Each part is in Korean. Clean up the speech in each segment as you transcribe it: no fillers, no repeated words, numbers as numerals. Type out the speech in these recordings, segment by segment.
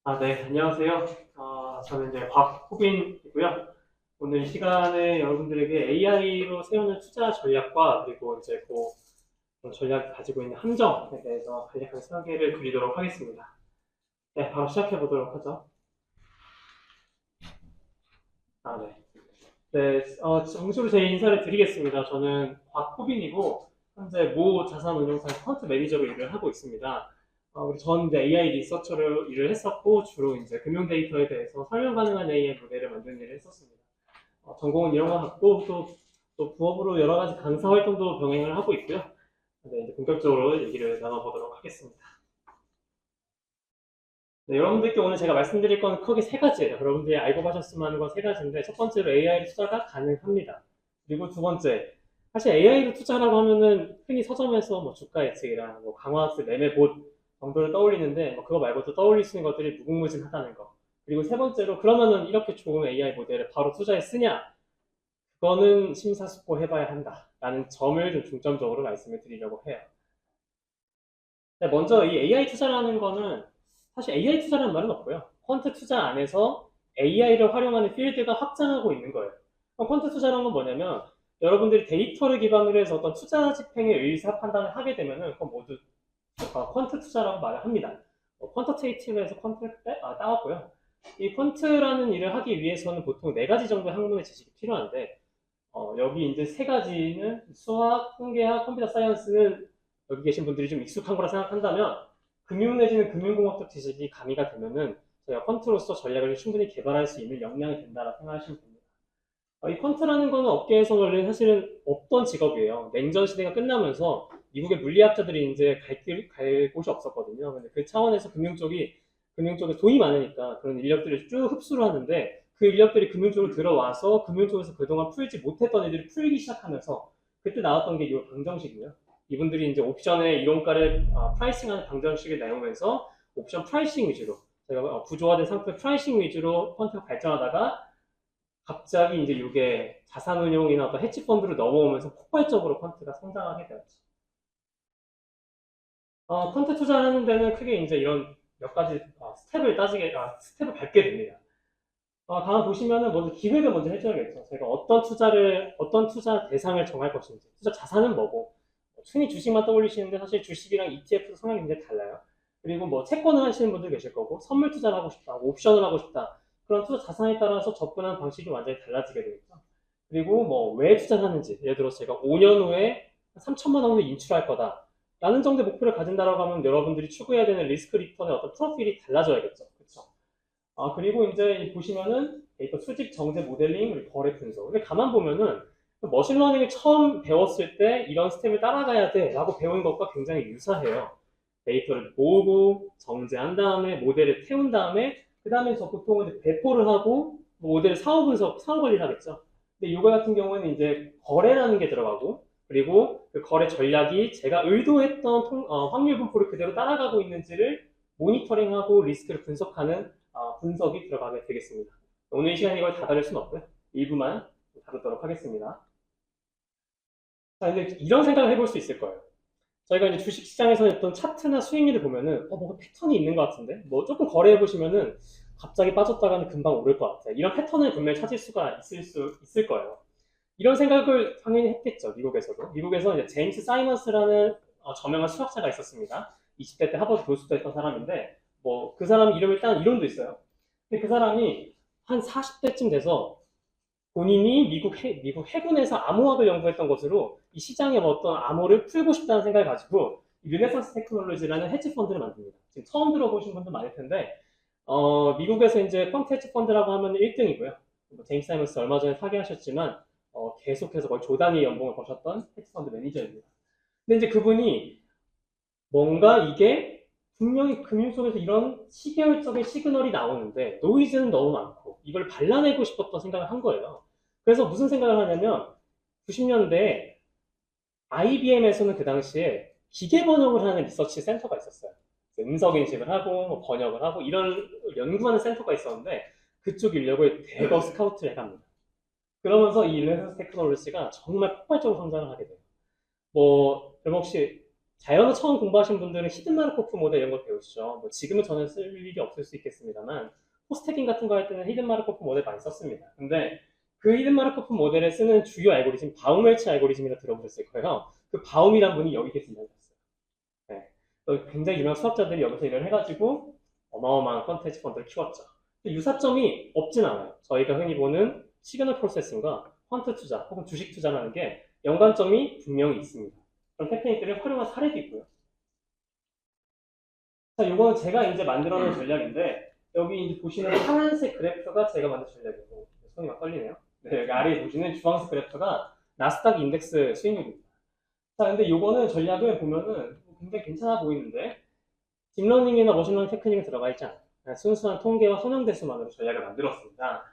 네, 안녕하세요. 저는 이제 곽호빈이고요. 오늘 이 시간에 여러분들에게 AI로 세우는 투자 전략과 그리고 이제 그 전략이 가지고 있는 함정에 대해서 간략한 설계를 드리도록 하겠습니다. 네, 바로 시작해 보도록 하죠. 네. 네, 정식으로 제 인사를 드리겠습니다. 저는 곽호빈이고, 현재 모 자산운용사의 펀드 매니저로 일을 하고 있습니다. 우리 전 이제 AI 리서처로 일을 했었고, 주로 이제 금융 데이터에 대해서 설명 가능한 AI 모델을 만드는 일을 했었습니다. 전공은 이런 거 같고, 또 부업으로 여러 가지 강사 활동도 병행을 하고 있고요. 네, 이제 본격적으로 얘기를 나눠보도록 하겠습니다. 네, 여러분들께 오늘 제가 말씀드릴 건 크게 세 가지예요. 여러분들이 알고 가셨으면 하는 건 세 가지인데, 첫 번째로 AI 투자가 가능합니다. 그리고 두 번째, 사실 AI로 투자라고 하면은 흔히 서점에서 뭐 주가 예측이랑 뭐 강화학습 매매봇 정도를 떠올리는데, 뭐 그거 말고도 떠올릴 수 있는 것들이 무궁무진하다는 거. 그리고 세 번째로, 그러면은 이렇게 좋은 AI 모델을 바로 투자에 쓰냐? 그거는 심사숙고해봐야 한다. 라는 점을 좀 중점적으로 말씀을 드리려고 해요. 네, 먼저 이 AI 투자라는 거는 사실 AI 투자라는 말은 없고요. 퀀트 투자 안에서 AI를 활용하는 필드가 확장하고 있는 거예요. 퀀트 투자라는 건 뭐냐면 여러분들이 데이터를 기반으로 해서 어떤 투자 집행의 의사 판단을 하게 되면은 그건 모두 퀀트 투자라고 말을 합니다. 퀀터테이티브에서 퀀트를 따왔고요. 이 퀀트라는 일을 하기 위해서는 보통 네 가지 정도의 학문의 지식이 필요한데 여기 이제 세 가지는 수학, 통계학, 컴퓨터 사이언스는 여기 계신 분들이 좀 익숙한 거라 생각한다면 금융 내지는 금융공학적 지식이 가미가 되면은 저희가 펀트로서 전략을 충분히 개발할 수 있는 역량이 된다고 생각하시면 됩니다. 이 펀트라는 거는 업계에서 원래 사실은 없던 직업이에요. 냉전 시대가 끝나면서 미국의 물리학자들이 이제 갈 곳이 없었거든요. 근데 그 차원에서 금융 쪽에 돈이 많으니까 그런 인력들을 쭉 흡수를 하는데 그 인력들이 금융 쪽으로 들어와서 금융 쪽에서 그동안 풀지 못했던 애들이 풀기 시작하면서 그때 나왔던 게 이 방정식이고요. 이분들이 이제 옵션의 이론가를 프라이싱하는 방정식을 내오면서 옵션 프라이싱 위주로 제가 구조화된 상품 프라이싱 위주로 펀트가 발전하다가 갑자기 이제 이게 자산운용이나 어떤 헤지펀드로 넘어오면서 폭발적으로 펀트가 성장하게 되었죠. 펀트 투자하는 데는 크게 이제 이런 몇 가지 스텝을 밟게 됩니다. 다음 보시면은 먼저 기획을 먼저 해줘야겠죠. 제가 어떤 투자 대상을 정할 것인지, 투자 자산은 뭐고, 흔히 주식만 떠올리시는데 사실 주식이랑 ETF도 성향이 굉장히 달라요. 그리고 뭐 채권을 하시는 분들 계실 거고, 선물 투자를 하고 싶다, 옵션을 하고 싶다. 그런 투자 자산에 따라서 접근하는 방식이 완전히 달라지게 되겠죠. 그리고 뭐 왜 투자를 하는지, 예를 들어서 제가 5년 후에 3천만 원을 인출할 거다. 라는 정도의 목표를 가진다라고 하면 여러분들이 추구해야 되는 리스크 리턴의 어떤 프로필이 달라져야겠죠. 그렇죠? 그리고 이제 보시면은 데이터 수직 정제 모델링 그리고 거래 분석. 근데 가만 보면은 머신러닝을 처음 배웠을 때 이런 스텝을 따라가야 돼라고 배운 것과 굉장히 유사해요. 데이터를 모으고 정제한 다음에 모델을 태운 다음에 그 다음에 저 보통은 배포를 하고 모델 사후 분석, 사후 관리를 하겠죠. 근데 이거 같은 경우에는 이제 거래라는 게 들어가고 그리고 그 거래 전략이 제가 의도했던 확률 분포를 그대로 따라가고 있는지를 모니터링하고 리스크를 분석하는 분석이 들어가게 되겠습니다. 오늘 이 시간에 이걸 다 다룰 수는 없고요. 일부만 다루도록 하겠습니다. 자, 근데 이런 생각을 해볼 수 있을 거예요. 저희가 이제 주식시장에서 했던 차트나 수익률을 보면은, 뭔가 패턴이 있는 것 같은데? 뭐 조금 거래해보시면은 갑자기 빠졌다가는 금방 오를 것 같아요. 이런 패턴을 분명히 찾을 수가 있을 거예요. 이런 생각을 당연히 했겠죠, 미국에서도. 미국에서 이제 제임스 사이먼스라는 저명한 수학자가 있었습니다. 20대 때 하버드 교수도 했던 사람인데, 뭐, 그 사람 이름을 딴 이론도 있어요. 근데 그 사람이 한 40대쯤 돼서 본인이 미국 해군에서 암호학을 연구했던 것으로 이 시장의 어떤 암호를 풀고 싶다는 생각을 가지고 르네상스 테크놀로지라는 헤지 펀드를 만듭니다. 지금 처음 들어보신 분도 많을 텐데, 미국에서 이제 펀트 헤지 펀드라고 하면 1등이고요. 제임스 사이먼스 얼마 전에 타계하셨지만, 계속해서 거의 조 단위 연봉을 버셨던 헤지 펀드 매니저입니다. 근데 이제 그분이 뭔가 이게 분명히 금융 속에서 이런 시계열적인 시그널이 나오는데 노이즈는 너무 많고 이걸 발라내고 싶었던 생각을 한 거예요. 그래서 무슨 생각을 하냐면 90년대 IBM에서는 그 당시에 기계 번역을 하는 리서치 센터가 있었어요. 음성 인식을 하고 뭐 번역을 하고 이런 연구하는 센터가 있었는데 그쪽 인력을 대거 스카우트를 해갑니다. 그러면서 이 르네상스 테크놀로지가 정말 폭발적으로 성장을 하게 돼요. 뭐, 그럼 혹시 자연어 처음 공부하신 분들은 히든마르코프 모델 이런 거 배우시죠. 뭐 지금은 저는 쓸 일이 없을 수 있겠습니다만 포스태깅 같은 거 할 때는 히든마르코프 모델 많이 썼습니다. 근데 그 히든마르코프 모델에 쓰는 주요 알고리즘 바우멜츠 알고리즘이라 들어보셨을 거예요. 그 바움이란 분이 여기 계신다고 했어요. 네. 굉장히 유명한 수학자들이 여기서 일을 해가지고 어마어마한 컨텐츠 펀드를 키웠죠. 유사점이 없진 않아요. 저희가 흔히 보는 시그널 프로세싱과 퀀트 투자 혹은 주식 투자라는 게 연관점이 분명히 있습니다. 그런 테크닉들을 활용한 사례도 있고요. 자, 이거는 제가 이제 만들어 놓은 전략인데, 여기 이제 보시는 파란색 그래프가 제가 만든 전략이고, 손이 막 떨리네요. 네, 여기 아래에 보시는 주황색 그래프가 나스닥 인덱스 수익률입니다. 자, 근데 이거는 전략을 보면은 굉장히 괜찮아 보이는데, 딥러닝이나 머신러닝 테크닉이 들어가 있지 않아요. 그냥 순수한 통계와 선형대수만으로 전략을 만들었습니다.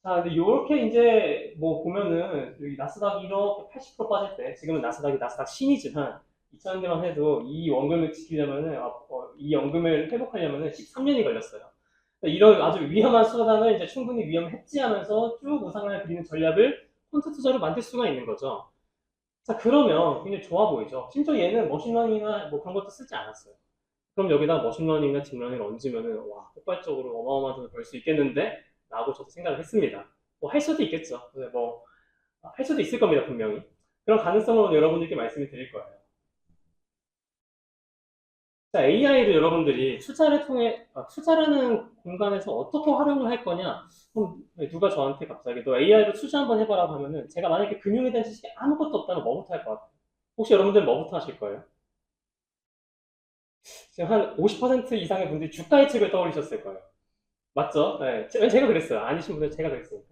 자, 근데 요렇게 이제 뭐 보면은 여기 나스닥이 이렇게 80% 빠질 때, 지금은 나스닥이 나스닥 신이지만 2000년대만 해도 이 원금을 지키려면은 이 연금을 회복하려면은 13년이 걸렸어요. 이런 아주 위험한 수단을 이제 충분히 위험 해지하면서 쭉 우상을 그리는 전략을 콘트 투자로 만들 수가 있는 거죠. 자, 그러면 굉장히 좋아 보이죠. 심지어 얘는 머신러닝이나 뭐 그런 것도 쓰지 않았어요. 그럼 여기다 머신러닝이나 딥러닝을 얹으면은 와 폭발적으로 어마어마한 돈을 벌 수 있겠는데? 라고 저도 생각을 했습니다. 뭐 할 수도 있겠죠. 근데 뭐 할 수도 있을 겁니다 분명히. 그런 가능성을 여러분들께 말씀을 드릴 거예요. 자, AI를 여러분들이 투자를 통해 투자라는 공간에서 어떻게 활용을 할 거냐? 그럼 누가 저한테 갑자기 너 AI로 투자 한번 해봐라고 하면은 제가 만약에 금융에 대한 지식이 아무것도 없다면 뭐부터 할 것 같아요? 혹시 여러분들 뭐부터 하실 거예요? 지금 한 50% 이상의 분들이 주가의 책을 떠올리셨을 거예요. 맞죠? 네. 제가 그랬어요. 아니신 분들 제가 그랬으니까.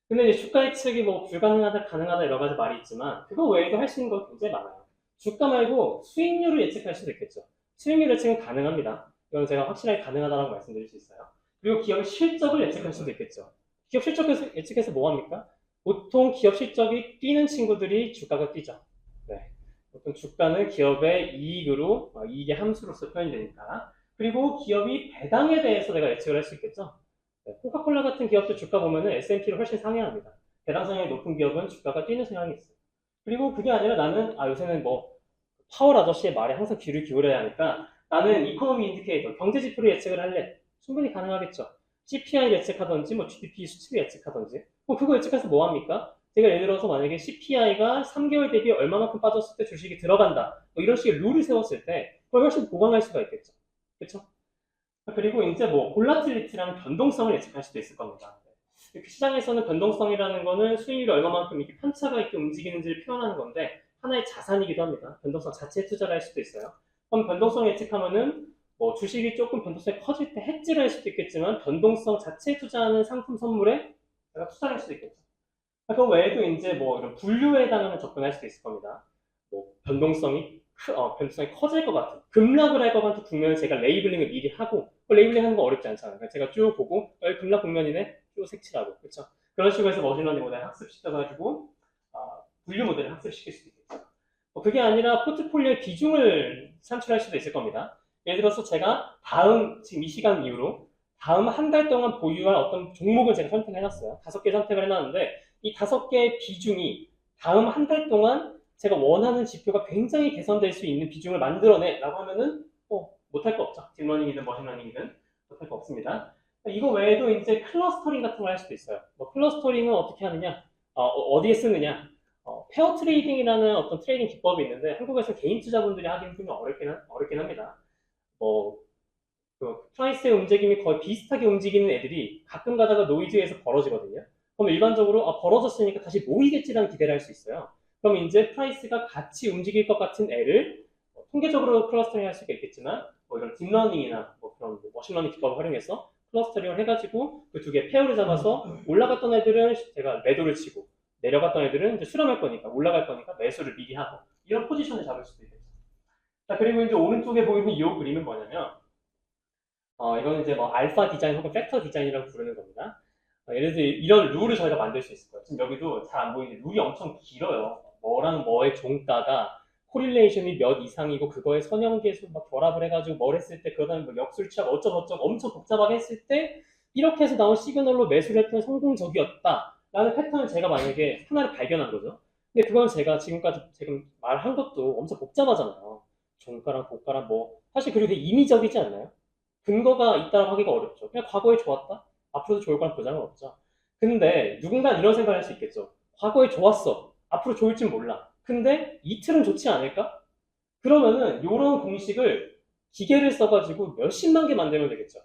근데 이제 주가 예측이 뭐 불가능하다, 가능하다 여러 가지 말이 있지만 그거 외에도 할 수 있는 거 굉장히 많아요. 주가 말고 수익률을 예측할 수도 있겠죠. 수익률 예측은 가능합니다. 이건 제가 확실하게 가능하다고 말씀드릴 수 있어요. 그리고 기업의 실적을 예측할 수도 있겠죠. 기업 실적을 예측해서 뭐 합니까? 보통 기업 실적이 뛰는 친구들이 주가가 뛰죠. 네. 보통 주가는 기업의 이익으로, 이익의 함수로서 표현이 되니까. 그리고 기업이 배당에 대해서 내가 예측을 할 수 있겠죠. 네, 코카콜라 같은 기업도 주가 보면은 S&P를 훨씬 상회합니다. 배당 성향이 높은 기업은 주가가 뛰는 성향이 있어요. 그리고 그게 아니라 나는 요새는 뭐 파월 아저씨의 말에 항상 귀를 기울여야 하니까 나는 이코노미 인디케이터 경제 지표를 예측을 할래. 충분히 가능하겠죠. CPI 예측하든지 뭐 GDP 수치를 예측하든지 그거 예측해서 뭐 합니까? 제가 예를 들어서 만약에 CPI가 3개월 대비 얼마만큼 빠졌을 때 주식이 들어간다. 뭐 이런 식의 룰을 세웠을 때 그걸 훨씬 보강할 수가 있겠죠. 그렇죠? 그리고 이제 뭐 볼라틸리티라는 변동성을 예측할 수도 있을 겁니다. 시장에서는 변동성이라는 거는 수익률이 얼마만큼 이렇게 편차가 있게 움직이는지를 표현하는 건데 하나의 자산이기도 합니다. 변동성 자체에 투자를 할 수도 있어요. 그럼 변동성 예측하면은 뭐 주식이 조금 변동성이 커질 때 해지를 할 수도 있겠지만 변동성 자체에 투자하는 상품 선물에 내가 투자를 할 수도 있겠죠. 그 외에도 이제 뭐 이런 분류에 해당하는 접근할 수도 있을 겁니다. 뭐 변동성이 커질 것 같은 급락을 할 것 같은 국면을 제가 레이블링을 미리 하고 레이블링 하는 거 어렵지 않잖아요. 그러니까 제가 쭉 보고 여기 급락 국면이네 쭉 색칠하고 그렇죠. 그런 식으로 해서 머신러닝 모델 학습시켜가지고 분류 모델을 학습시킬 수도 있겠죠. 그게 아니라 포트폴리오의 비중을 산출할 수도 있을 겁니다. 예를 들어서 제가 지금 이 시간 이후로 다음 한 달 동안 보유할 어떤 종목을 제가 선택해놨어요. 5개 선택을 해놨는데 이 5개의 비중이 다음 한 달 동안 제가 원하는 지표가 굉장히 개선될 수 있는 비중을 만들어내 라고 하면은 못할 거 없죠. 딥러닝이든 머신러닝이든 못할 거 없습니다. 이거 외에도 이제 클러스터링 같은 걸 할 수도 있어요. 뭐 클러스터링은 어떻게 하느냐, 어디에 쓰느냐, 페어 트레이딩이라는 어떤 트레이딩 기법이 있는데 한국에서 개인 투자분들이 하기는 좀 어렵긴 합니다. 뭐 프라이스의 움직임이 거의 비슷하게 움직이는 애들이 가끔 가다가 노이즈에서 벌어지거든요. 그럼 일반적으로 벌어졌으니까 다시 모이겠지라는 기대를 할 수 있어요. 그럼 이제 프라이스가 같이 움직일 것 같은 애를 통계적으로 클러스터링 할 수가 있겠지만 뭐 이런 딥러닝이나 뭐 그런 머신러닝 기법을 활용해서 클러스터링을 해가지고 그 두 개 페어를 잡아서 올라갔던 애들은 제가 매도를 치고 내려갔던 애들은 이제 수렴할 거니까 올라갈 거니까 매수를 미리 하고 이런 포지션을 잡을 수도 있겠죠. 자, 그리고 이제 오른쪽에 보이는 이 그림은 뭐냐면 이거는 이제 뭐 알파 디자인 혹은 팩터 디자인이라고 부르는 겁니다. 예를 들어 이런 룰을 저희가 만들 수 있을 거예요. 지금 여기도 잘 안 보이는데 룰이 엄청 길어요. 뭐랑 뭐의 종가가 코릴레이션이 몇 이상이고 그거에 선형계수 막 결합을 해가지고 뭘 했을 때 그러다 뭐 역술치학 어쩌고저쩌고 엄청 복잡하게 했을 때 이렇게 해서 나온 시그널로 매수를 했더니 성공적이었다 라는 패턴을 제가 만약에 하나를 발견한 거죠. 근데 그건 제가 지금까지 지금 말한 것도 엄청 복잡하잖아요. 종가랑 고가랑 뭐 사실 그리고 되게 임의적이지 않나요? 근거가 있다고 하기가 어렵죠. 그냥 과거에 좋았다? 앞으로도 좋을 거란 보장은 없죠. 근데 누군가 이런 생각을 할 수 있겠죠. 과거에 좋았어. 앞으로 좋을진 몰라. 근데 이틀은 좋지 않을까? 그러면은 이런 공식을 기계를 써가지고 몇십만 개 만들면 되겠죠.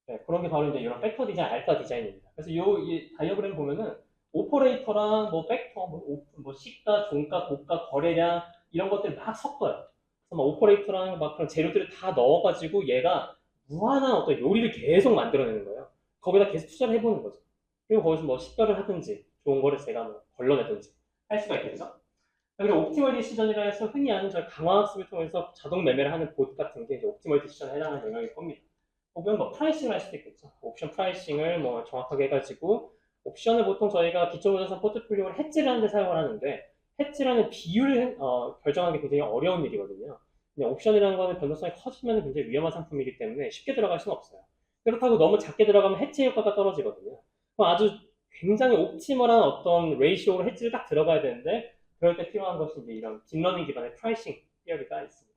네, 그런 게 바로 이제 이런 팩터 디자인, 알파 디자인입니다. 그래서 이 다이어그램 보면은 오퍼레이터랑 뭐 팩터, 뭐 시가, 종가, 고가, 거래량 이런 것들 막 섞어요. 그래서 막 오퍼레이터랑 막 그런 재료들을 다 넣어가지고 얘가 무한한 어떤 요리를 계속 만들어내는 거예요. 거기다 계속 투자를 해보는 거죠. 그리고 거기서 뭐 식별을 하든지 좋은 거를 제가 뭐 걸러내든지 할 수가 있겠죠. 그리고 옵티멀 디시전이라 해서 흔히 아는 저희 강화학습을 통해서 자동 매매를 하는 봇 같은 게 이제 옵티멀 디시전에 해당하는 영역일 겁니다. 혹은 뭐 프라이싱을 할 수도 있겠죠. 옵션 프라이싱을 뭐 정확하게 해가지고 옵션을 보통 저희가 기초자산 포트폴리오를 해지를 하는데 사용을 하는데 해지라는 비율을 결정하기 굉장히 어려운 일이거든요. 그냥 옵션이라는 거는 변동성이 커지면 굉장히 위험한 상품이기 때문에 쉽게 들어갈 수는 없어요. 그렇다고 너무 작게 들어가면 해지 효과가 떨어지거든요. 그럼 아주 굉장히 옵티멀한 어떤 레이시오로 해지를 딱 들어가야 되는데 그럴 때 필요한 것이 이제 이런 딥러닝 기반의 프라이싱 티어리가 있습니다.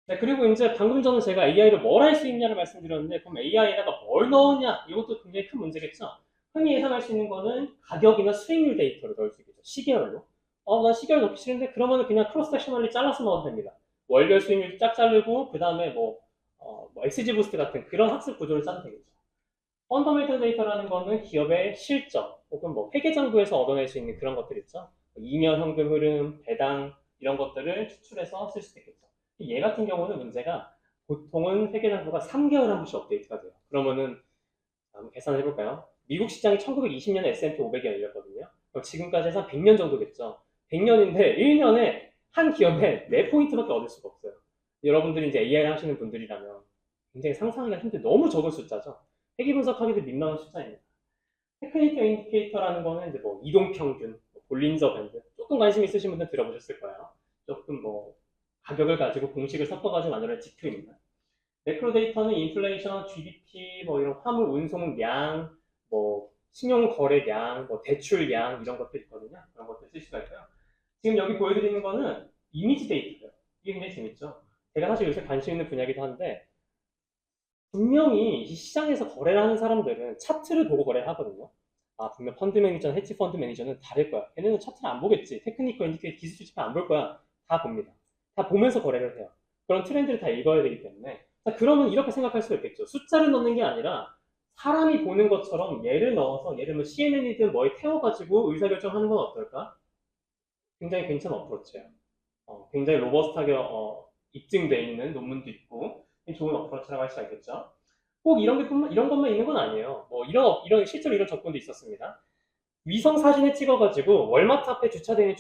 네, 그리고 이제 방금 전에 제가 AI로 뭘 할 수 있냐를 말씀드렸는데, 그럼 AI에다가 뭘 넣었냐? 이것도 굉장히 큰 문제겠죠? 흔히 예상할 수 있는 거는 가격이나 수익률 데이터를 넣을 수 있겠죠. 시계열로. 나 시계열 넣기 싫은데, 그러면 그냥 크로스 섹셔널리 잘라서 넣어도 됩니다. 월별 수익률 쫙 자르고, 그 다음에 뭐 XG 부스트 같은 그런 학습 구조를 짜도 되겠죠. 펀더멘털 데이터라는 거는 기업의 실적, 혹은 뭐 회계장부에서 얻어낼 수 있는 그런 것들 있죠. 2년 현금 흐름, 배당, 이런 것들을 추출해서 쓸 수도 있겠죠. 얘 같은 경우는 문제가 보통은 회계장부가 3개월에 한 번씩 업데이트가 돼요. 그러면은 한번 계산을 해볼까요? 미국 시장이 1920년에 S&P 500이 열렸거든요. 그럼 지금까지 해서 한 100년 정도겠죠. 100년인데 1년에 한 기업에 4포인트밖에 얻을 수가 없어요. 여러분들이 이제 AI를 하시는 분들이라면 굉장히 상상하기가 힘든 너무 적은 숫자죠. 회계 분석하기도 민망한 숫자입니다. 테크니컬 인디케이터라는 거는 이제 뭐 이동평균, 볼린저 밴드, 조금 관심 있으신 분들 들어보셨을 거예요. 조금 뭐 가격을 가지고 공식을 섞어가지고 만드는 지표입니다. 매크로 데이터는 인플레이션, GDP, 뭐 이런 화물 운송량, 뭐 신용 거래량, 뭐 대출량 이런 것들 있거든요. 그런 것들 쓸 수가 있고요. 지금 여기 보여드리는 거는 이미지 데이터예요. 이게 굉장히 재밌죠. 제가 사실 요새 관심 있는 분야이기도 한데 분명히 이 시장에서 거래를 하는 사람들은 차트를 보고 거래를 하거든요. 분명 펀드 매니저나 헤지 펀드 매니저는 다를 거야. 걔네는 차트를 안 보겠지. 테크니컬 인디케이터 기술 수집을 안 볼 거야. 다 봅니다. 다 보면서 거래를 해요. 그런 트렌드를 다 읽어야 되기 때문에. 그러면 이렇게 생각할 수가 있겠죠. 숫자를 넣는 게 아니라 사람이 보는 것처럼 얘를 넣어서 예를 들면 CNN이든 뭐에 태워가지고 의사결정하는 건 어떨까? 굉장히 괜찮은 어프로치예요. 굉장히 로버스트하게 입증돼 있는 논문도 있고 좋은 어프로치라고 할 수가 있겠죠. 꼭 이런 것만 있는 건 아니에요. 뭐 실제로 이런 접근도 있었습니다. 위성 사진을 찍어가지고 월마트 앞에 주차된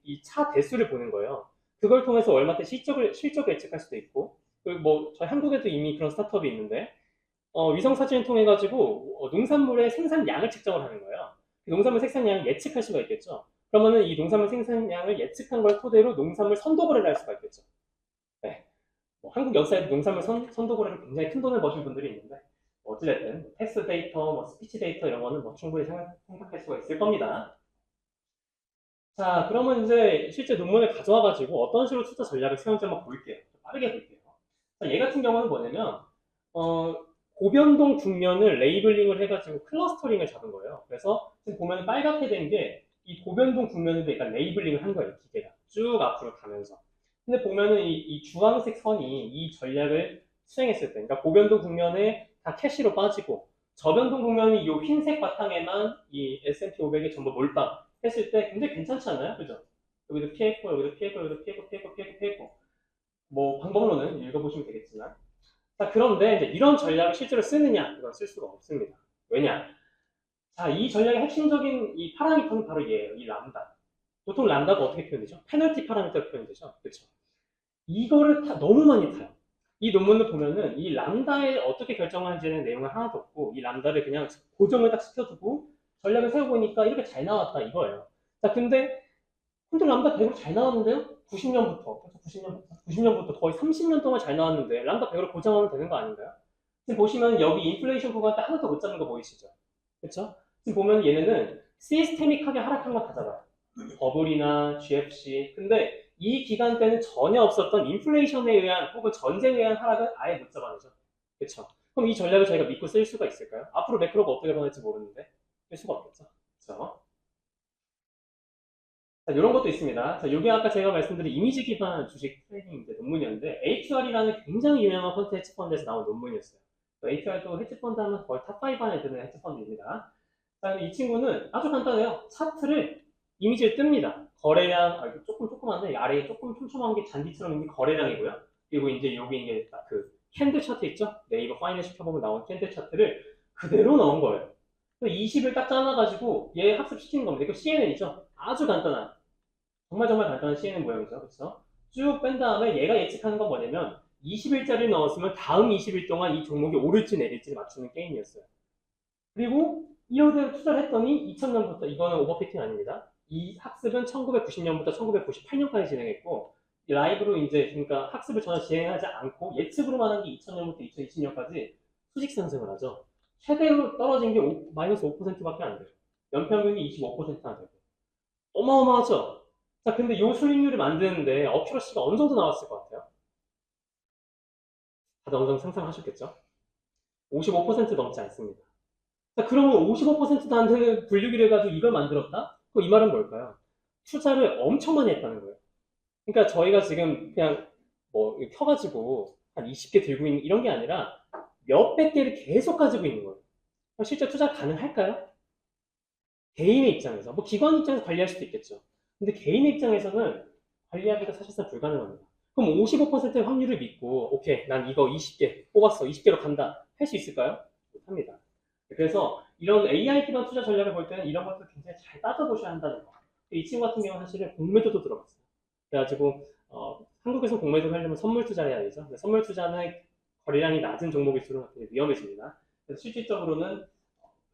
이 차 대수를 보는 거예요. 그걸 통해서 월마트 실적을 예측할 수도 있고, 그리고 뭐 저희 한국에도 이미 그런 스타트업이 있는데 위성 사진을 통해 가지고 농산물의 생산량을 측정을 하는 거예요. 그 농산물 생산량을 예측할 수가 있겠죠. 그러면은 이 농산물 생산량을 예측한 걸 토대로 농산물 선도 거래를 할 수가 있겠죠. 네. 뭐 한국 역사에도 농산물 선도 거래로 굉장히 큰 돈을 버신 분들이 있는데 어찌됐든 텍스트 데이터, 뭐 스피치 데이터 이런 거는 뭐 충분히 생각할 수가 있을 겁니다. 자, 그러면 이제 실제 논문을 가져와가지고 어떤 식으로 투자 전략을 세운지 한번 볼게요. 빠르게 볼게요. 자, 얘 같은 경우는 뭐냐면 어, 고변동 국면을 레이블링을 해가지고 클러스터링을 잡은 거예요. 그래서 지금 보면 빨갛게 된 게 이 고변동 국면을 약간 레이블링을 한 거예요. 기계가 쭉 앞으로 가면서. 근데 보면은 이 주황색 선이 이 전략을 수행했을 때, 그러니까 고변동 국면에 다 캐시로 빠지고 저변동 국면이 이 흰색 바탕에만 이 S&P 500이 전부 몰빵 했을 때 굉장히 괜찮지 않나요? 그죠? 여기도 피했고, 여기도 피했고, 여기도 피했고, 피했고, 피했고, 피했고. 뭐 방법론은 읽어보시면 되겠지만. 자, 그런데 이제 이런 전략을 실제로 쓰느냐? 이건 쓸 수가 없습니다. 왜냐? 자, 이 전략의 핵심적인 이 파라미터는 바로 얘예요. 이 람다. 보통 람다가 어떻게 표현되죠? 페널티 파라미터로 표현되죠. 그렇죠? 이거를 너무 많이 타요. 이 논문을 보면은 이 람다에 어떻게 결정하는지는 내용은 하나도 없고 이 람다를 그냥 고정을 딱 시켜두고 전략을 세워보니까 이렇게 잘 나왔다 이거예요. 자, 근데 람다 100으로 잘 나왔는데요? 90년부터 거의 30년 동안 잘 나왔는데 람다 100으로 고정하면 되는 거 아닌가요? 지금 보시면 여기 인플레이션 구간 때 하나도 못 잡는 거 보이시죠? 그렇죠? 지금 보면 얘네는 시스테믹하게 하락한 거 다 잡아요. 버블이나 GFC. 근데 이 기간 때는 전혀 없었던 인플레이션에 의한 혹은 전쟁에 의한 하락을 아예 못 잡아내죠. 그렇죠? 그럼 이 전략을 저희가 믿고 쓸 수가 있을까요? 앞으로 매크로가 어떻게 변할지 모르는데 쓸 수가 없겠죠. 그렇죠? 자, 이런 것도 있습니다. 자, 요게 아까 제가 말씀드린 이미지 기반 주식 트레이딩 논문이었는데 AQR이라는 굉장히 유명한 펀드 헤지펀드에서 나온 논문이었어요. AQR도 헤지펀드 하면 거의 탑5 안에 드는 헤지펀드입니다. 자, 이 친구는 아주 간단해요. 차트를 이미지를 뜹니다. 거래량, 이거 조그만데 아래에 조금 촘촘한 게 잔디처럼 있는 게 거래량이고요. 그리고 이제 여기 이게 딱 그 캔들 차트 있죠? 네이버 파이낸셜 켜보면 나온 캔들 차트를 그대로 넣은 거예요. 20을 딱 잘라가지고 얘 학습시키는 겁니다. 이거 CNN이죠? 아주 간단한. 정말 간단한 CNN 모양이죠. 그렇죠? 쭉 뺀 다음에 얘가 예측하는 건 뭐냐면 20일짜리 넣었으면 다음 20일 동안 이 종목이 오를지 내릴지 맞추는 게임이었어요. 그리고 이런 투자를 했더니 2000년부터 이거는 오버피팅 아닙니다. 이 학습은 1990년부터 1998년까지 진행했고 라이브로 이제 그러니까 학습을 전혀 진행하지 않고 예측으로만 한 게 2000년부터 2020년까지 수직 상승을 하죠. 최대로 떨어진 게 마이너스 5%밖에 안 돼요. 연평균이 25%나 되고 어마어마하죠. 자, 근데 이 수익률을 만드는데 어큐러시가 어느 정도 나왔을 것 같아요? 다들 어느 정도 상상하셨겠죠? 55% 넘지 않습니다. 자, 그러면 55%도 안 되는 분류기를 가지고 이걸 만들었다? 그럼 이 말은 뭘까요? 투자를 엄청 많이 했다는 거예요. 그러니까 저희가 지금 그냥 뭐 켜가지고 한 20개 들고 있는 이런 게 아니라 몇백 개를 계속 가지고 있는 거예요. 그럼 실제 투자 가능할까요? 개인의 입장에서, 뭐 기관 입장에서 관리할 수도 있겠죠. 근데 개인의 입장에서는 관리하기가 사실상 불가능합니다. 그럼 55%의 확률을 믿고, 오케이, 난 이거 20개 뽑았어. 20개로 간다. 할 수 있을까요? 못합니다. 그래서 이런 AI 기반 투자 전략을 볼 때는 이런 것들을 굉장히 잘 따져보셔야 한다는 거. 이 친구 같은 경우는 사실은 공매도도 들어갔어요. 그래가지고, 한국에서 공매도를 하려면 선물 투자를 해야 되죠. 선물 투자는 거래량이 낮은 종목일수록 위험해집니다. 그래서 실질적으로는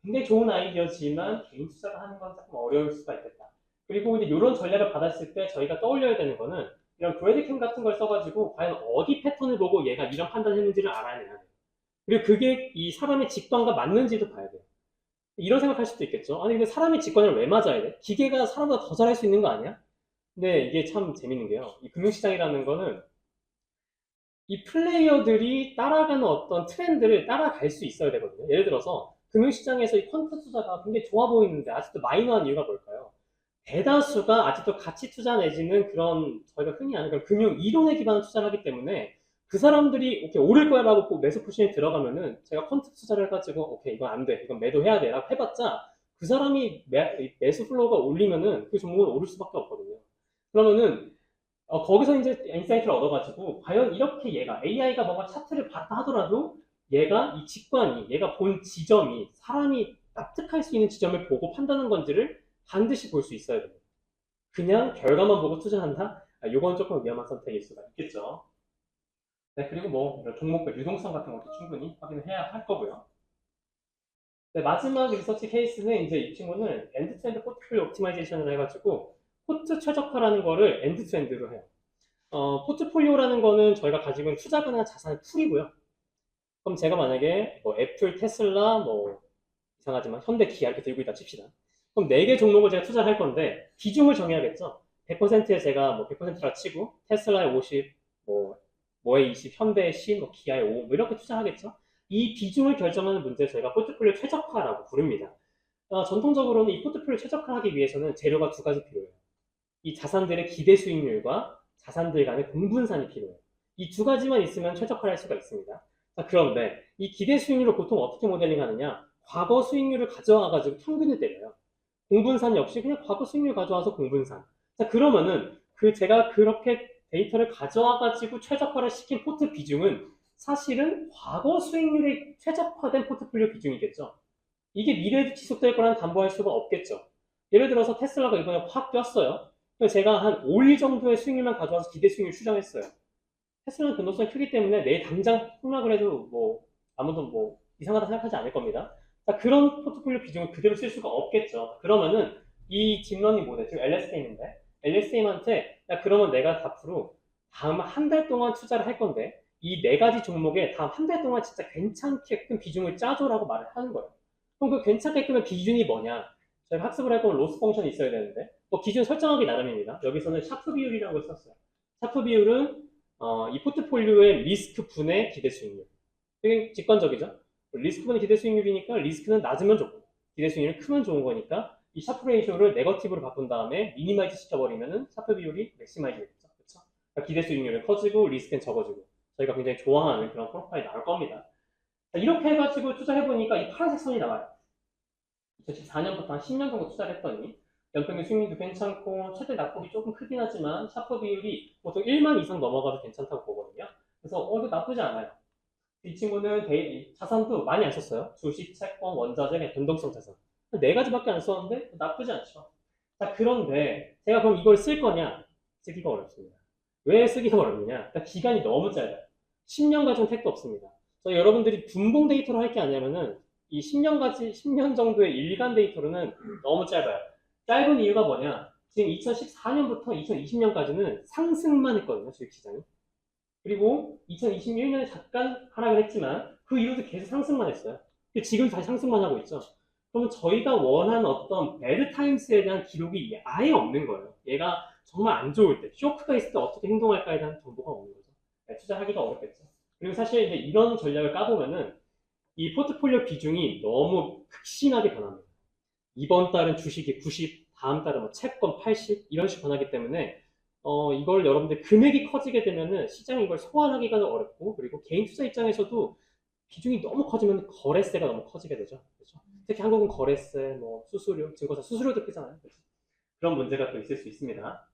굉장히 좋은 아이디어지만 개인 투자를 하는 건 조금 어려울 수가 있겠다. 그리고 이제 이런 전략을 받았을 때 저희가 떠올려야 되는 거는 이런 브래드캠 같은 걸 써가지고 과연 어디 패턴을 보고 얘가 이런 판단을 했는지를 알아내야 돼요. 그리고 그게 이 사람의 직관과 맞는지도 봐야 돼요. 이런 생각할 수도 있겠죠. 아니 근데 사람의 직관을 왜 맞아야 돼? 기계가 사람보다 더 잘할 수 있는 거 아니야? 근데 이게 참 재밌는 게요. 이 금융시장이라는 거는 이 플레이어들이 따라가는 어떤 트렌드를 따라갈 수 있어야 되거든요. 예를 들어서 금융시장에서 이 퀀트 투자가 굉장히 좋아 보이는데 아직도 마이너한 이유가 뭘까요? 대다수가 아직도 가치 투자 내지는 그런 저희가 흔히 아는 그런 금융 이론에 기반한 투자를 하기 때문에 그 사람들이 오케이 오를 거야라고 매수 포지션에 들어가면은 제가 퀀트 투자를 해가지고 오케이 이건 안 돼, 이건 매도해야 돼라고 해봤자 그 사람이 매수 플로우가 올리면은 그 종목은 오를 수밖에 없거든요. 그러면은 거기서 이제 인사이트를 얻어가지고 과연 이렇게 얘가 AI가 뭔가 차트를 봤다 하더라도 얘가 이 직관이 얘가 본 지점이 사람이 납득할 수 있는 지점을 보고 판단한 건지를 반드시 볼 수 있어야 됩니다. 그냥 결과만 보고 투자한다? 이건 조금 위험한 선택일 수가 있겠죠. 네, 그리고 뭐 종목별 유동성 같은 것도 충분히 확인을 해야 할 거고요. 네, 마지막 리서치 케이스는 이제 이 친구는 엔드-투-엔드 포트폴리오 옵티마이제이션을 해가지고 포트 최적화라는 거를 엔드-투-엔드로 해요. 포트폴리오라는 거는 저희가 가지고 있는 투자 가능한 자산의 풀이고요. 그럼 제가 만약에 뭐 애플, 테슬라, 뭐 이상하지만 현대, 기아 이렇게 들고 있다 칩시다. 그럼 4개 종목을 제가 투자를 할 건데 비중을 정해야겠죠. 100%에 제가 뭐 100%라 치고 테슬라에 50, 뭐에 20, 현대에 10, 뭐 기아에 5, 뭐 이렇게 투자하겠죠. 이 비중을 결정하는 문제를 저희가 포트폴리오 최적화라고 부릅니다. 전통적으로는 이 포트폴리오 최적화하기 위해서는 재료가 두 가지 필요해요. 이 자산들의 기대 수익률과 자산들 간의 공분산이 필요해요. 이 두 가지만 있으면 최적화를 할 수가 있습니다. 자, 그런데 이 기대 수익률을 보통 어떻게 모델링 하느냐? 과거 수익률을 가져와가지고 평균을 때려요. 공분산 역시 그냥 과거 수익률 가져와서 공분산. 자, 그러면은 제가 그렇게 데이터를 가져와가지고 최적화를 시킨 포트 비중은 사실은 과거 수익률에 최적화된 포트폴리오 비중이겠죠. 이게 미래에도 지속될 거라는 담보할 수가 없겠죠. 예를 들어서 테슬라가 이번에 확 뛰었어요. 제가 한 5일 정도의 수익률만 가져와서 기대 수익률 추정했어요. 테슬라는 변동성이 크기 때문에 내일 당장 폭락을 해도 뭐 아무도 뭐 이상하다 생각하지 않을 겁니다. 자, 그런 포트폴리오 비중을 그대로 쓸 수가 없겠죠. 그러면은 이 딥러닝 모델, 지금 LSTM인데 LSTM한테 그러면 내가 앞으로 다음 한 달 동안 투자를 할 건데 이 4가지 종목에 다음 한 달 동안 진짜 괜찮게끔 비중을 짜줘라고 말을 하는 거예요. 그럼 그 괜찮게끔의 기준이 뭐냐? 저희가 학습을 할 거면 로스 펑션이 있어야 되는데 뭐 기준 설정하기 나름입니다. 여기서는 샤프 비율이라고 썼어요. 샤프 비율은 이 포트폴리오의 리스크 분의 기대 수익률. 되게 직관적이죠. 리스크 분의 기대 수익률이니까 리스크는 낮으면 좋고 기대 수익률은 크면 좋은 거니까 이 샤프 레이쇼를 네거티브로 바꾼 다음에 미니마이즈 시켜버리면은 샤프 비율이 맥시마이즈 되겠죠. 그렇죠? 그러니까 기대 수익률은 커지고 리스크는 적어지고 저희가 굉장히 좋아하는 그런 프로파일이 나올 겁니다. 자, 이렇게 해가지고 투자해보니까 이 파란색 선이 나와요. 2014년부터 한 10년 정도 투자를 했더니 연평균 수익률도 괜찮고 최대 낙폭이 조금 크긴 하지만 샤프 비율이 보통 1만 이상 넘어가도 괜찮다고 보거든요. 그래서 이거 나쁘지 않아요. 이 친구는 자산도 많이 안 썼어요. 주식, 채권, 원자재, 그냥 변동성 자산. 네 가지밖에 안 썼는데 나쁘지 않죠. 자, 그런데 제가 그럼 이걸 쓸 거냐? 쓰기가 어렵습니다. 왜 쓰기가 어렵느냐? 그러니까 기간이 너무 짧아요. 10년 가지고는 택도 없습니다. 여러분들이 분봉 데이터로 할 게 아니라면은 이 10년 정도의 일간 데이터로는 너무 짧아요. 짧은 이유가 뭐냐? 지금 2014년부터 2020년까지는 상승만 했거든요, 주식시장이. 그리고 2021년에 잠깐 하락을 했지만 그 이후도 계속 상승만 했어요. 지금 다시 상승만 하고 있죠. 그러면 저희가 원하는 어떤 배드 타임스에 대한 기록이 아예 없는 거예요. 얘가 정말 안 좋을 때, 쇼크가 있을 때 어떻게 행동할까에 대한 정보가 없는 거죠. 투자하기가 어렵겠죠. 그리고 사실 이제 이런 전략을 까보면은 이 포트폴리오 비중이 너무 극심하게 변합니다. 이번 달은 주식이 90, 다음 달은 뭐 채권 80 이런 식으로 변하기 때문에 이걸 여러분들 금액이 커지게 되면은 시장이 이걸 소환하기가 어렵고 그리고 개인 투자 입장에서도 비중이 너무 커지면 거래세가 너무 커지게 되죠. 그렇죠? 특히 한국은 거래세, 뭐 수수료, 증거사 수수료도 크잖아요. 그렇죠? 그런 문제가 또 있을 수 있습니다.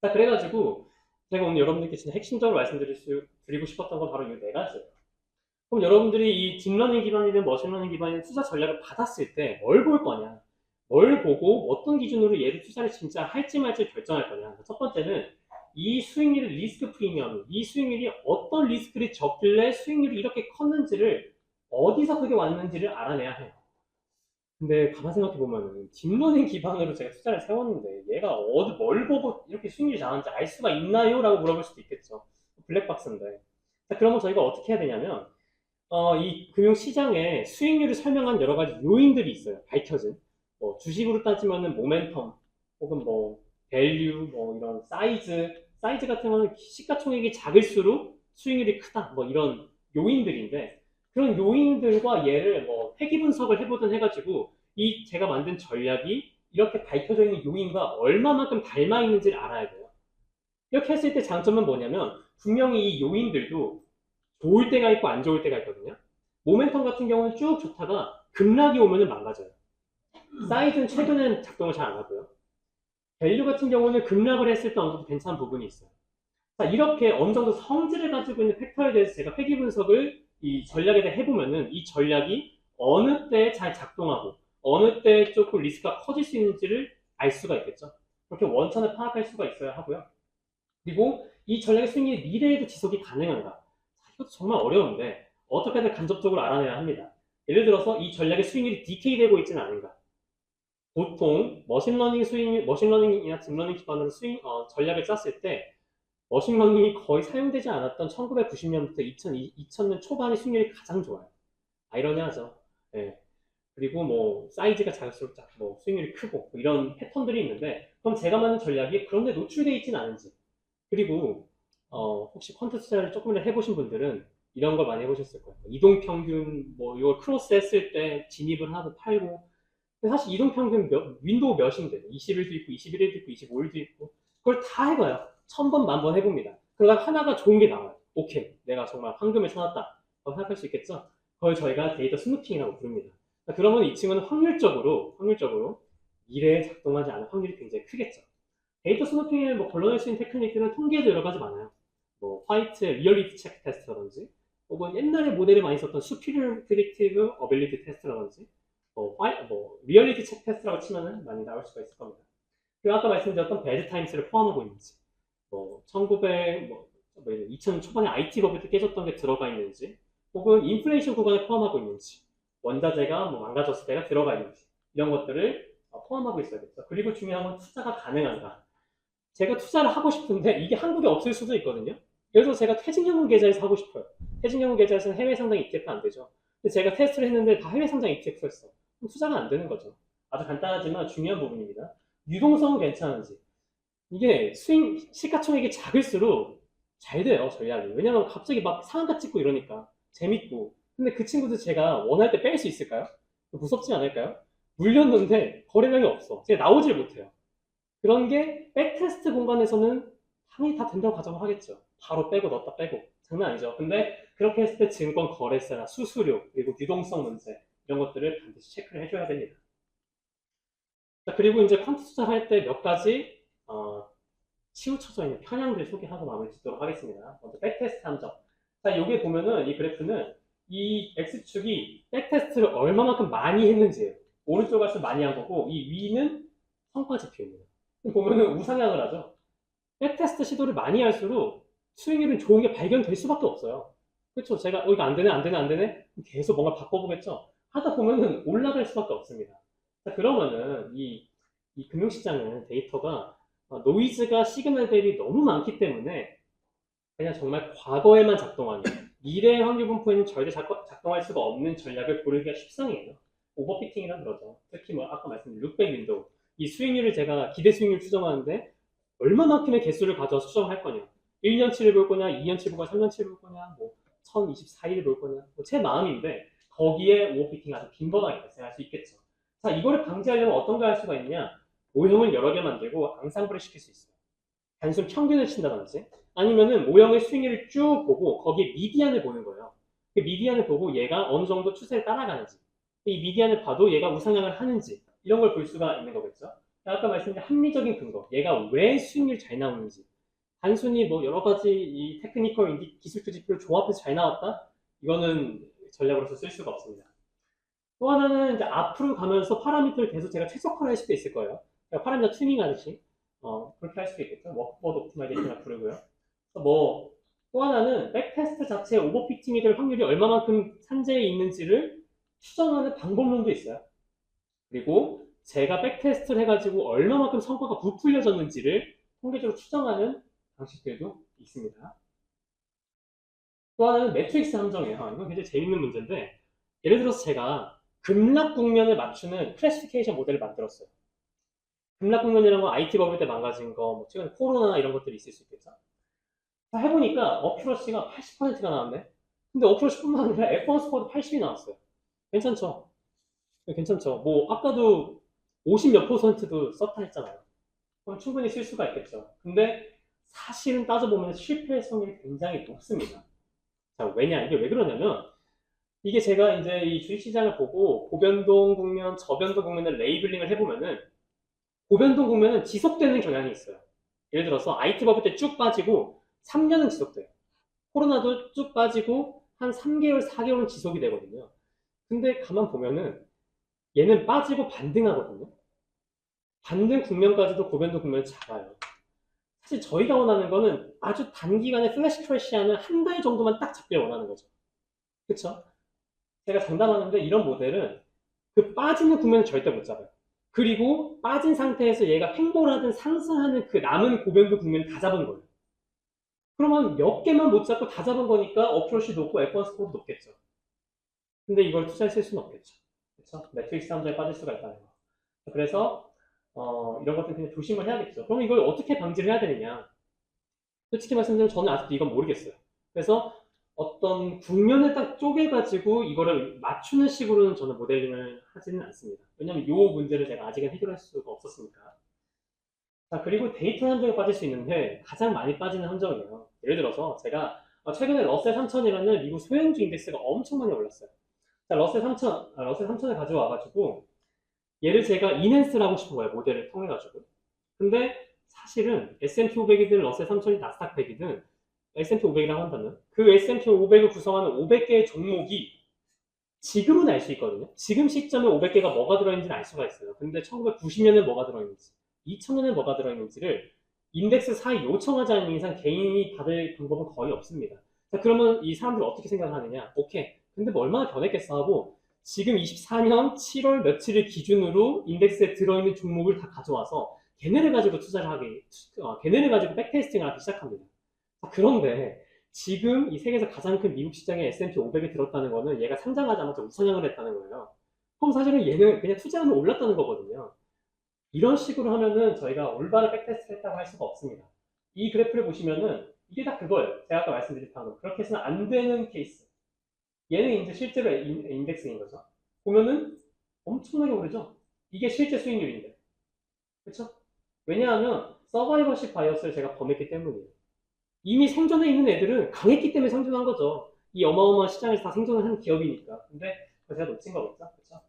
자, 그래가지고 제가 오늘 여러분들께 진짜 핵심적으로 말씀드리고 싶었던 건 바로 이 네 가지예요. 그럼 여러분들이 이 딥러닝 기반이든 머신러닝 기반이든 투자 전략을 받았을 때 뭘 볼 거냐? 뭘 보고 어떤 기준으로 얘를 투자를 진짜 할지 말지 결정할 거냐? 첫 번째는 이 수익률의 리스크 프리미엄, 이 수익률이 어떤 리스크를 적길래 수익률이 이렇게 컸는지를 어디서 그게 왔는지를 알아내야 해요. 근데 가만 생각해 보면은 딥러닝 기반으로 제가 투자를 세웠는데 얘가 뭘 보고 이렇게 수익률이 나왔는지 알 수가 있나요? 라고 물어볼 수도 있겠죠. 블랙박스인데. 자, 그러면 저희가 어떻게 해야 되냐면 이 금융시장에 수익률을 설명한 여러 가지 요인들이 있어요. 밝혀진. 뭐 주식으로 따지면은 모멘텀, 혹은 뭐 밸류, 뭐 이런 사이즈 같은 거는 시가총액이 작을수록 수익률이 크다. 뭐 이런 요인들인데 그런 요인들과 얘를 뭐 회귀 분석을 해보든 해가지고 이 제가 만든 전략이 이렇게 밝혀져 있는 요인과 얼마만큼 닮아 있는지를 알아야 돼요. 이렇게 했을 때 장점은 뭐냐면 분명히 이 요인들도 좋을 때가 있고 안 좋을 때가 있거든요. 모멘텀 같은 경우는 쭉 좋다가 급락이 오면은 망가져요. 사이즈는 최근엔 작동을 잘 안 하고요. 밸류 같은 경우는 급락을 했을 때 어느 정도 괜찮은 부분이 있어요. 자, 이렇게 어느 정도 성질을 가지고 있는 팩터에 대해서 제가 회귀 분석을 이 전략에 대해 해보면은 이 전략이 어느 때 잘 작동하고 어느 때 조금 리스크가 커질 수 있는지를 알 수가 있겠죠. 그렇게 원천을 파악할 수가 있어야 하고요. 그리고 이 전략의 수익이 미래에도 지속이 가능한가? 자, 이것도 정말 어려운데 어떻게든 간접적으로 알아내야 합니다. 예를 들어서 이 전략의 수익률이 디케이 되고 있지는 않은가? 보통 머신러닝이나 딥러닝 기반으로 전략을 짰을 때 머신러닝이 거의 사용되지 않았던 1990년부터 2000년 초반의 수익률이 가장 좋아요. 아이러니하죠. 네. 그리고 뭐 사이즈가 작을수록 뭐 수익률이 크고 뭐 이런 패턴들이 있는데 그럼 제가 만든 전략이 그런데 노출되어 있지는 않은지 그리고 혹시 퀀트 투자를 조금이라도 해보신 분들은 이런 걸 많이 해보셨을 거예요. 이동평균 뭐 이걸 크로스 했을 때 진입을 하고 팔고 사실 이동평균 윈도우 몇인데 20일도 있고 21일도 있고 25일도 있고 그걸 다 해봐요. 1000번, 10,000번 해봅니다. 그러다 하나가 좋은 게 나와요. 오케이, 내가 정말 황금을 찾았다 라고 생각할 수 있겠죠? 그걸 저희가 데이터 스누핑이라고 부릅니다. 그러면 이 친구는 확률적으로 미래에 작동하지 않을 확률이 굉장히 크겠죠. 데이터 스누핑을 뭐 걸러낼 수 있는 테크닉들은 통계에도 여러 가지 많아요. 뭐 화이트 리얼리티 체크 테스트라든지 혹은 옛날에 모델에 많이 썼던 Superior Predictive Ability 테스트라든지 리얼리티 체크 테스트라고 치면은 많이 나올 수가 있을 겁니다. 그리고 아까 말씀드렸던 배드 타임스를 포함하고 있는지 2000 초반에 IT 버블이 깨졌던 게 들어가 있는지 혹은 인플레이션 구간에 포함하고 있는지 원자재가 뭐 망가졌을 때가 들어가 있는지 이런 것들을 포함하고 있어야겠죠. 그리고 중요한 건 투자가 가능한가. 제가 투자를 하고 싶은데 이게 한국에 없을 수도 있거든요. 그래서 제가 퇴직연금 계좌에서 하고 싶어요. 퇴직연금 계좌에서는 해외 상장 ETF 안 되죠. 근데 제가 테스트를 했는데 다 해외 상장 ETF였어. 그럼 투자가 안 되는 거죠. 아주 간단하지만 중요한 부분입니다. 유동성은 괜찮은지. 이게 시가총액이 작을수록 잘 돼요, 전략이. 왜냐면 갑자기 막 상한가 찍고 이러니까. 재밌고. 근데 그 친구들 제가 원할 때 뺄 수 있을까요? 무섭지 않을까요? 물렸는데 거래량이 없어. 제가 나오질 못해요. 그런 게 백테스트 공간에서는 당연히 다 된다고 가정을 하겠죠. 바로 빼고 넣었다 빼고. 장난 아니죠. 근데 그렇게 했을 때 증권 거래세나 수수료, 그리고 유동성 문제, 이런 것들을 반드시 체크를 해줘야 됩니다. 자, 그리고 이제 퀀트 투자할 때 몇 가지, 치우쳐져 있는 편향들 소개하고 마무리 짓도록 하겠습니다. 먼저 백테스트 함정. 자, 여기 보면은 이 그래프는 이 X축이 백테스트를 얼마만큼 많이 했는지예요. 오른쪽 갈수록 많이 한 거고, 이 위는 성과 지표입니다. 보면은 우상향을 하죠. 백테스트 시도를 많이 할수록 수익률은 좋은 게 발견될 수밖에 없어요. 그렇죠? 제가 이거 안 되네, 안 되네, 안 되네. 계속 뭔가 바꿔보겠죠. 하다 보면은 올라갈 수밖에 없습니다. 자, 그러면은 이 금융시장은 데이터가 노이즈가 시그널 대비 너무 많기 때문에 그냥 정말 과거에만 작동하는 미래의 확률 분포에는 절대 작동할 수가 없는 전략을 고르기가 십상이에요. 오버피팅이라 그러죠. 특히 뭐 아까 말씀드린 룩백 윈도우 이 수익률을 제가 기대 수익률 추정하는데 얼마만큼의 개수를 가져서 수정할 거냐 1년치를 볼 거냐 2년치 볼 거냐 3년치 볼 거냐 뭐 1024일 볼 거냐 뭐제 마음인데 거기에 오버피팅이 아주 빈번하게 발생할 수 있겠죠. 자, 이거를 방지하려면 어떤 걸 할 수가 있느냐 모형을 여러 개 만들고 앙상블을 시킬 수 있어요. 단순 평균을 친다든지 아니면은 모형의 수익률을 쭉 보고 거기에 미디안을 보는 거예요. 그 미디안을 보고 얘가 어느 정도 추세를 따라가는지 이 미디안을 봐도 얘가 우상향을 하는지 이런 걸 볼 수가 있는 거겠죠. 아까 말씀드린 합리적인 근거 얘가 왜 수익률이 잘 나오는지 단순히 뭐 여러 가지 이 테크니컬 기술주 지표를 조합해서 잘 나왔다? 이거는 전략으로서 쓸 수가 없습니다. 또 하나는 이제 앞으로 가면서 파라미터를 계속 제가 최적화할 수도 있을 거예요. 그러니까 파라미터 튜닝 하듯이 그렇게 할 수도 있겠죠. 워크보드 옵티마이제이션을 부르고요. 뭐 또 하나는 백테스트 자체의 오버피팅이 될 확률이 얼마만큼 산재에 있는지를 추정하는 방법론도 있어요. 그리고 제가 백테스트를 해가지고 얼마만큼 성과가 부풀려졌는지를 통계적으로 추정하는 방식들도 있습니다. 또 하나는 매트릭스 함정이에요. 이건 굉장히 재밌는 문제인데 예를 들어서 제가 급락 국면을 맞추는 클래시피케이션 모델을 만들었어요. 급락 국면이라는 건 IT 버블 때 망가진 거, 뭐 최근 코로나 이런 것들이 있을 수 있겠죠. 해보니까 어큐러시가 80%가 나왔네. 근데 어큐러시뿐만 아니라 F1 스코어도 80이 나왔어요. 괜찮죠? 괜찮죠? 뭐 아까도 50 몇 %도 썼다 했잖아요. 그럼 충분히 쓸 수가 있겠죠. 근데 사실은 따져보면 실패성이 굉장히 높습니다. 자, 왜냐? 이게 왜 그러냐면 이게 제가 이제 이 주식시장을 보고 고변동 국면, 저변동 국면을 레이블링을 해보면은 고변동 국면은 지속되는 경향이 있어요. 예를 들어서 IT 버블 때 쭉 빠지고 3년은 지속돼요. 코로나도 쭉 빠지고 한 3개월, 4개월은 지속이 되거든요. 근데 가만 보면은 얘는 빠지고 반등하거든요. 반등 국면까지도 고변동 국면이 작아요. 사실 저희가 원하는 거는 아주 단기간에 플래시 크래시하는 한 달 정도만 딱 잡길 원하는 거죠. 그쵸? 제가 장담하는데 이런 모델은 그 빠지는 국면을 절대 못 잡아요. 그리고 빠진 상태에서 얘가 횡보를 하든 상승하는 그 남은 고변동 국면을 다 잡은 거예요. 그러면 몇 개만 못 잡고 다 잡은 거니까 어프로치 높고 F1 스코어도 높겠죠. 근데 이걸 투자에 쓸 수는 없겠죠. 그렇죠? 매트릭스 함정에 빠질 수가 있다는 거. 그래서 이런 것들 그냥 조심을 해야겠죠. 그럼 이걸 어떻게 방지를 해야 되느냐? 솔직히 말씀드리면 저는 아직도 이건 모르겠어요. 그래서 어떤 국면을 딱 쪼개가지고 이거를 맞추는 식으로는 저는 모델링을 하지는 않습니다. 왜냐면 이 문제를 제가 아직은 해결할 수가 없었으니까. 자, 그리고 데이터 함정에 빠질 수 있는데 가장 많이 빠지는 함정이에요. 예를 들어서 제가 최근에 러셀 3000이라는 미국 소형주 인덱스가 엄청 많이 올랐어요. 자, 러셀 3000을 가져와가지고 얘를 제가 인핸스를 하고 싶은 거예요. 모델을 통해가지고. 근데 사실은 S&P 500이든 러셀 3000이 나스닥 100이든 S&P 500이라고 한다면 그 S&P 500을 구성하는 500개의 종목이 지금은 알 수 있거든요. 지금 시점에 500개가 뭐가 들어있는지는 알 수가 있어요. 근데 1990년에 뭐가 들어있는지 2000년에 뭐가 들어있는지를 인덱스 사이 요청하지 않는 이상 개인이 받을 방법은 거의 없습니다. 자, 그러면 이 사람들 어떻게 생각하느냐? 오케이. 근데 뭐 얼마나 변했겠어 하고 지금 24년 7월 며칠을 기준으로 인덱스에 들어있는 종목을 다 가져와서 걔네를 가지고 걔네를 가지고 백테스팅을 하기 시작합니다. 자, 그런데 지금 이 세계에서 가장 큰 미국 시장에 S&P 500이 들었다는 거는 얘가 상장하자마자 우선향을 했다는 거예요. 그럼 사실은 얘는 그냥 투자하면 올랐다는 거거든요. 이런 식으로 하면은 저희가 올바른 백테스트를 했다고 할 수가 없습니다. 이 그래프를 보시면은 이게 다 그거예요. 제가 아까 말씀드린 방금. 그렇게 해서는 안 되는 케이스. 얘는 이제 실제로 인덱스인 거죠. 보면은 엄청나게 오르죠? 이게 실제 수익률인데. 그쵸? 왜냐하면 서바이벌십 바이어스를 제가 범했기 때문이에요. 이미 생존해 있는 애들은 강했기 때문에 생존한 거죠. 이 어마어마한 시장에서 다 생존을 하는 기업이니까. 근데 제가 놓친 거겠죠? 그쵸?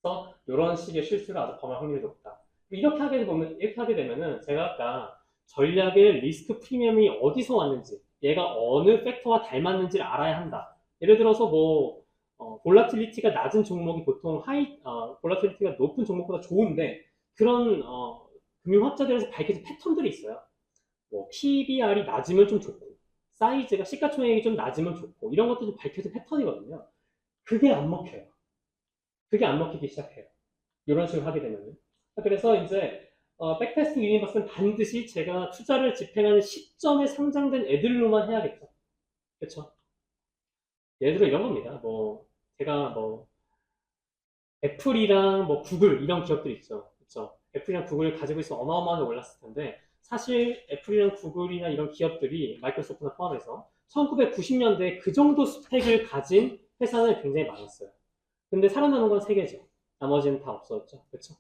그래서 이런 식의 실수를 아주 범할 확률이 높다. 이렇게 하게 되면은 제가 아까 전략의 리스크 프리미엄이 어디서 왔는지, 얘가 어느 팩터와 닮았는지를 알아야 한다. 예를 들어서 볼라틸리티가 낮은 종목이 보통 볼라틸리티가 높은 종목보다 좋은데, 그런, 금융학자들에서 밝혀진 패턴들이 있어요. PBR이 낮으면 좀 좋고, 사이즈가 시가총액이 좀 낮으면 좋고, 이런 것도 좀 밝혀진 패턴이거든요. 그게 안 먹혀요. 그게 안 먹히기 시작해요. 이런 식으로 하게 되면은. 그래서 이제 백테스팅 유니버스는 반드시 제가 투자를 집행하는 시점에 상장된 애들로만 해야겠죠. 그렇죠? 예를 들어 이런 겁니다. 제가 애플이랑 구글 이런 기업들 있죠. 그렇죠? 애플이랑 구글을 가지고 있으면 어마어마하게 올랐을 텐데 사실 애플이랑 구글이나 이런 기업들이 마이크로소프트나 포함해서 1990년대에 그 정도 스펙을 가진 회사는 굉장히 많았어요. 근데 살아남은 건 3개죠. 나머지는 다 없었죠. 그렇죠?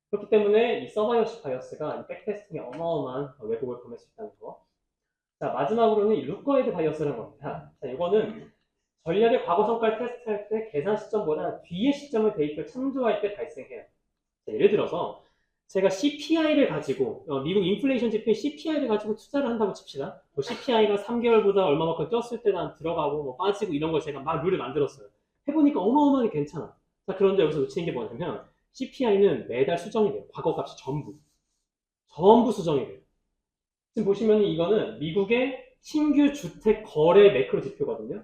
그렇기 때문에 이 서바이어십 바이어스가 이 백테스팅에 어마어마한 왜곡을 범할 수 있다는 거. 자, 마지막으로는 이 루커헤드 바이어스라는 겁니다. 자, 이거는 전략의 과거 성과를 테스트할 때 계산 시점보다 뒤의 시점을 데이터를 참조할 때 발생해요. 자, 예를 들어서 제가 CPI를 가지고 미국 인플레이션 지표인 CPI를 가지고 투자를 한다고 칩시다. CPI가 3개월보다 얼마만큼 뛰었을 때 난 들어가고 빠지고 이런 걸 제가 막 룰을 만들었어요. 해보니까 어마어마하게 괜찮아. 자, 그런데 여기서 놓치는 게 뭐냐면 CPI는 매달 수정이 돼요. 과거 값이 전부 수정이 돼요. 지금 보시면 이거는 미국의 신규 주택 거래 매크로 지표거든요.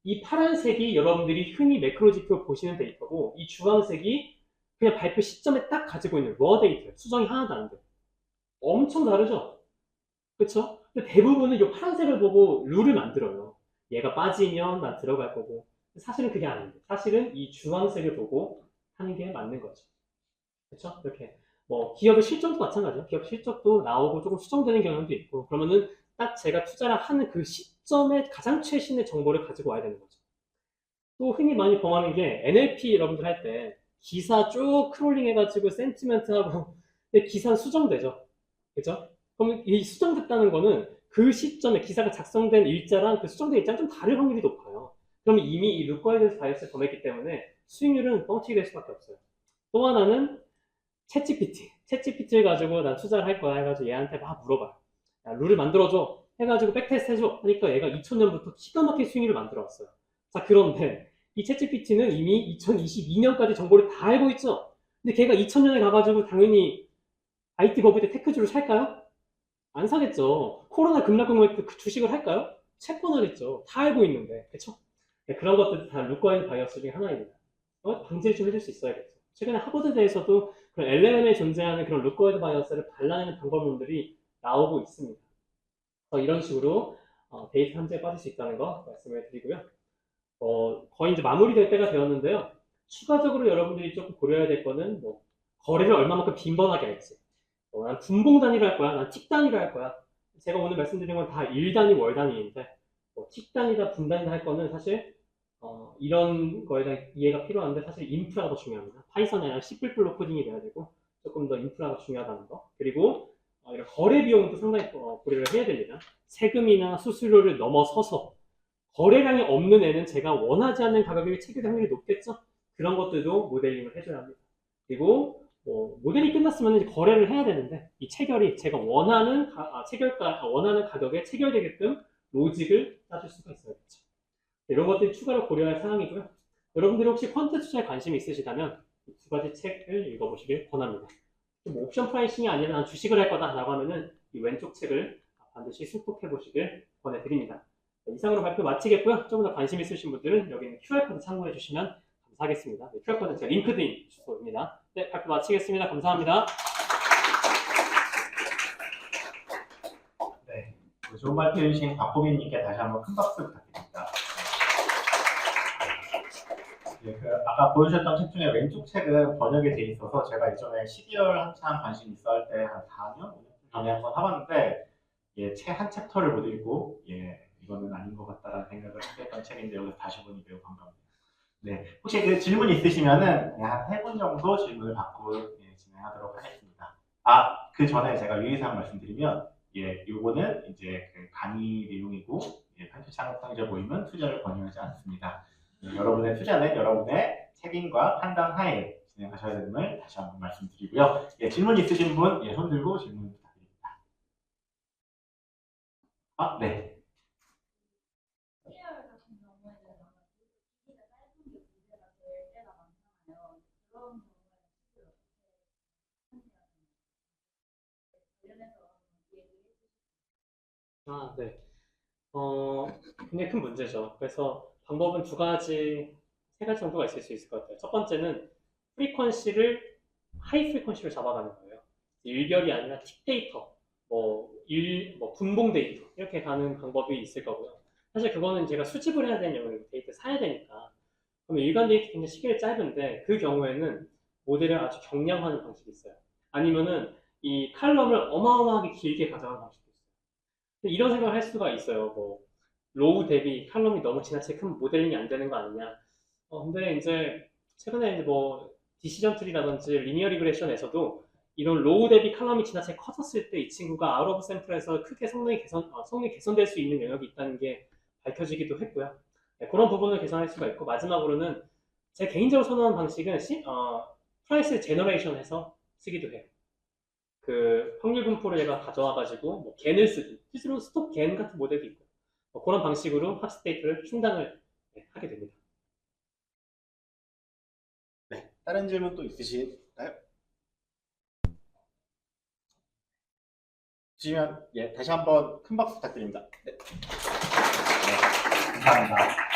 이 파란색이 여러분들이 흔히 매크로 지표 보시는 데이터고 이 주황색이 그냥 발표 시점에 딱 가지고 있는 러 데이터예요. 수정이 하나도 안 돼요. 엄청 다르죠? 그쵸? 근데 대부분은 이 파란색을 보고 룰을 만들어요. 얘가 빠지면 난 들어갈 거고. 사실은 그게 아닌데. 사실은 이 주황색을 보고 하는 게 맞는 거죠. 그쵸? 이렇게. 기업의 실적도 마찬가지죠. 기업 실적도 나오고 조금 수정되는 경향도 있고. 그러면은 딱 제가 투자를 하는 그 시점에 가장 최신의 정보를 가지고 와야 되는 거죠. 또 흔히 많이 범하는 게 NLP 여러분들 할 때 기사 쭉 크롤링 해가지고 센티멘트하고 기사 수정되죠. 그죠? 그럼 이 수정됐다는 거는 그 시점에 기사가 작성된 일자랑 그 수정된 일자랑 좀 다를 확률이 높아요. 그러면 이미 이 루커헤드 바이어스를 범했기 때문에 수익률은 뻥튀기 될 수밖에 없어요. 또 하나는 챗GPT를 가지고 난 투자를 할 거야 해가지고 얘한테 막 물어봐요. 야, 룰을 만들어줘 해가지고 백테스트 해줘 하니까 얘가 2000년부터 기가 막힌 수익률을 만들어 왔어요. 자, 그런데 이 챗GPT는 이미 2022년까지 정보를 다 알고 있죠. 근데 걔가 2000년에 가가지고 당연히 IT 버블 때 테크주를 살까요? 안 사겠죠. 코로나 급락금액 그 주식을 할까요? 채권하겠죠. 다 알고 있는데, 그쵸? 네, 그런 것들 다 루커앤 바이어스 중에 하나입니다. 방지를 좀 해줄 수 있어야겠죠. 최근에 하버드대에서도 그런 LLM에 존재하는 그런 루커앤 바이어스를 발라내는 방법론들이 나오고 있습니다. 이런 식으로 데이터 함재에 빠질 수 있다는 거 말씀을 드리고요. 거의 이제 마무리될 때가 되었는데요. 추가적으로 여러분들이 조금 고려해야 될 거는 거래를 얼마만큼 빈번하게 할지. 난 분봉 단위로 할 거야. 난 틱 단위로 할 거야. 제가 오늘 말씀드린 건 다 일 단위, 월 단위인데 틱 단위다, 분 단위다 할 거는 사실 이런 거에 대한 이해가 필요한데 사실 인프라가 더 중요합니다. 파이썬이 아니라 C++ 코딩이 돼야 되고 조금 더 인프라가 중요하다는 거. 그리고 이런 거래 비용도 상당히 고려를 해야 됩니다. 세금이나 수수료를 넘어서서 거래량이 없는 애는 제가 원하지 않는 가격에 체결될 확률이 높겠죠? 그런 것들도 모델링을 해줘야 합니다. 그리고 모델이 끝났으면 이제 거래를 해야 되는데 이 체결이 제가 원하는 원하는 가격에 체결되게끔 로직을 짜줄 수가 있어야겠죠. 이런 것들이 추가로 고려할 사항이고요. 여러분들이 혹시 퀀트 투자에 관심이 있으시다면 이 두 가지 책을 읽어보시길 권합니다. 옵션 프라이싱이 아니라 난 주식을 할 거다라고 하면은 이 왼쪽 책을 반드시 숙독해 보시길 권해드립니다. 이상으로 발표 마치겠고요. 조금 더 관심 있으신 분들은 여기 있는 QR코드 참고해 주시면 감사하겠습니다. 네, QR코드는 제 링크드인 주소입니다. 네, 발표 마치겠습니다. 감사합니다. 네, 좋은 발표 해주신 박보민님께 다시 한번 큰 박수 부탁드립니다. 네, 아까 보여주셨던 책 중에 왼쪽 책은 번역이 돼 있어서 제가 예전에 12월 한참 관심 있어 할 때 한 4년, 5년 전에 한번 해봤는데 예, 책 한 챕터를 못 읽고 예, 이거는 아닌 것 같다라는 생각을 했던 책인데 여기서 다시 보니 매우 반갑네요. 네, 혹시 그 질문 있으시면은 한 3분 정도 질문을 받고 예, 진행하도록 하겠습니다. 아, 그 전에 제가 유의사항 말씀드리면 예, 요거는 이제 그 강의 내용이고 예, 판교 창업상자 모임은 투자를 권유하지 않습니다. 예, 여러분의 투자는 여러분의 책임과 판단 하에 진행하셔야 됨을 다시 한번 말씀드리고요. 예, 질문 있으신 분, 예, 손 들고 질문 부탁드립니다. 아, 네. 아, 네. 굉장히 큰 문제죠. 그래서 방법은 세 가지 정도가 있을 수 있을 것 같아요. 첫 번째는 프리퀀시를 하이 프리퀀시로 잡아가는 거예요. 일별이 아니라 틱 데이터, 뭐 분봉 데이터 이렇게 가는 방법이 있을 거고요. 사실 그거는 제가 수집을 해야 되는 영역이고 데이터 사야 되니까. 그러면 일반 데이터 굉장히 시기가 짧은데 그 경우에는 모델을 아주 경량화하는 방식이 있어요. 아니면은 이 칼럼을 어마어마하게 길게 가져가는 방식도 있어요. 근데 이런 생각을 할 수가 있어요. 로우 대비 칼럼이 너무 지나치게 큰 모델링이 안 되는 거 아니냐. 근데 이제 최근에 이제 디시전 트리라든지 리니어 리그레션에서도 이런 로우 대비 칼럼이 지나치게 커졌을 때 이 친구가 아웃 오브 샘플에서 크게 성능이 개선될 수 있는 영역이 있다는 게 밝혀지기도 했고요. 네, 그런 부분을 개선할 수가 있고 마지막으로는 제 개인적으로 선호하는 방식은 프라이스 제너레이션해서 쓰기도 해요. 그 확률 분포를 얘가 가져와가지고 겐을 쓰든 실제로 스톡 겐 같은 모델도 있고 그런 방식으로 학습 데이터를 충당을 하게 됩니다. 네, 다른 질문 또 있으신가요? 주시면 예, 다시 한번 큰 박수 부탁드립니다. 네. 네, 감사합니다.